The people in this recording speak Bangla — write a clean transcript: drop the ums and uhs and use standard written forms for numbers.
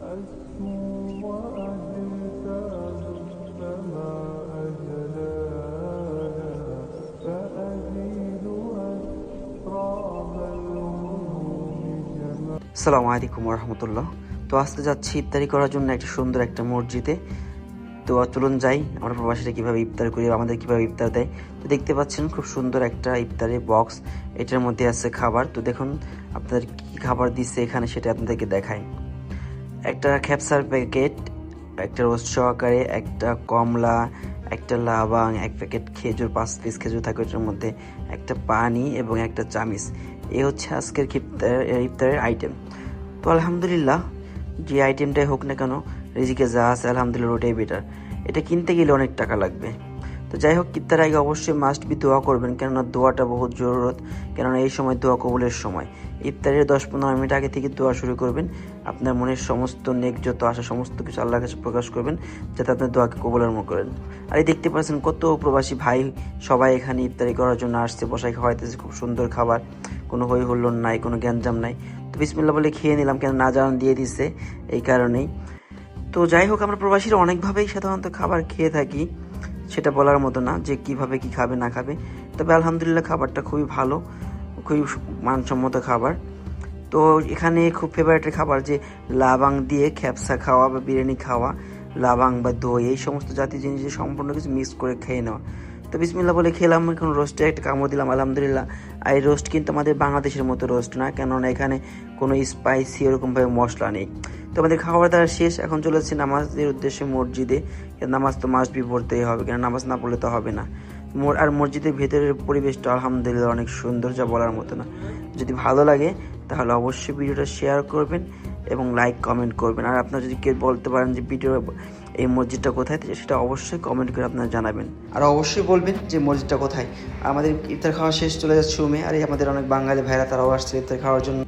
أسمو وأجساد السماء جلالا فأزيد أسراب الهموم جمالا। আসসালামু আলাইকুম রহমতুল্লাহ। তো আজকে যাচ্ছি ইফতারি করার জন্য একটা সুন্দর একটা মসজিদে। তো চলুন যাই আমরা প্রবাসীরা কীভাবে ইফতার করি, আমাদের কীভাবে ইফতার দেয়। তো দেখতে পাচ্ছেন খুব সুন্দর একটা ইফতারের বক্স, এটার মধ্যে আছে খাবার। তো দেখুন আপনাদের কী খাবার দিচ্ছে এখানে সেটা আপনাদেরকে দেখাই। একটা খ্যাপসার প্যাকেট, একটা রোস্ট সহকারে, একটা কমলা, একটা লাবাং, এক প্যাকেট খেজুর, 5 পিস খেজুর থাকে ওটার মধ্যে, একটা পানি এবং একটা চামিচ। এই হচ্ছে আজকের ইফতারের আইটেম। তো আলহামদুলিল্লাহ, যে আইটেমটাই হোক না কেন, রিজিকে যা আছে আলহামদুলিল্লাহ ওটাই বেটার। এটা কিনতে গেলে অনেক টাকা লাগবে। তো যাই হোক, ইফতার আগে অবশ্যই মাস্ট বি দোয়া করবেন, কেননা দোয়াটা বহুত জরুরত। কেননা এই সময় দোয়া কবুলের সময়। ইফতারের 10-15 মিনিট আগে থেকে দোয়া শুরু করবেন। আপনার মনের সমস্ত নেক যত আসা সমস্ত কিছু আল্লাহর কাছে প্রকাশ করবেন, যাতে আপনার দোয়াকে কবুলের মতো করেন। আর এই দেখতে পাচ্ছেন কত প্রবাসী ভাই সবাই এখানে ইফতারি করার জন্য আসছে, বসায় খাওয়াইতেছে খুব সুন্দর খাবার, কোনো হই হুল্লোড় নাই, কোনো গ্যাঞ্জাম নাই। তো বিসমিল্লাহ বলে খেয়ে নিলাম, কেন না জানান দিয়ে দিচ্ছে এই কারণেই। তো যাই হোক, আমরা প্রবাসীরা অনেকভাবেই সাধারণত খাবার খেয়ে থাকি, সেটা বলার মতো না যে কিভাবে কি খাবে না খাবে। তবে আলহামদুলিল্লাহ খাবারটা খুবই ভালো, খুবই মানসম্মত খাবার। তো এখানে খুব ফেভারিটের খাবার যে লাবাং দিয়ে খ্যাপসা খাওয়া বা বিরিয়ানি খাওয়া, লাবাং বা দই, এই সমস্ত জাতীয় জিনিস সম্পূর্ণ কিছু মিক্স করে খেয়ে নেওয়া। তো বিসমিল্লাহ বলে খেলাম, এখন রোস্টে একটা কামড় দিলাম আলহামদুলিল্লাহ। আর এই রোস্ট কিন্তু আমাদের বাংলাদেশের মতো রোস্ট না, কেননা এখানে কোনো স্পাইসি এরকমভাবে মশলা নেই। তো আমাদের খাবার দাওয়া শেষ, এখন চলেছি নামাজের উদ্দেশ্যে মসজিদে। নামাজ তো মাস্ট বি পড়তেই হবে, কেন নামাজ না পড়লে তো হবে না। আর মসজিদের ভেতরের পরিবেশটা আলহামদুলিল্লাহ অনেক সুন্দর, যা বলার মতো না। যদি ভালো লাগে তাহলে অবশ্যই ভিডিওটা শেয়ার করবেন এবং লাইক কমেন্ট করবেন। আর আপনারা যদি কেউ বলতে পারেন যে ভিডিও এই মসজিদটা কোথায়, সেটা অবশ্যই কমেন্ট করে আপনারা জানাবেন। আর অবশ্যই বলবেন যে মসজিদটা কোথায়। আমাদের ইফতার খাওয়া শেষ, চলে যাচ্ছে রুমে। আর আমাদের অনেক বাঙালি ভাইরা তারাও আসছে ইফতার খাওয়ার জন্য।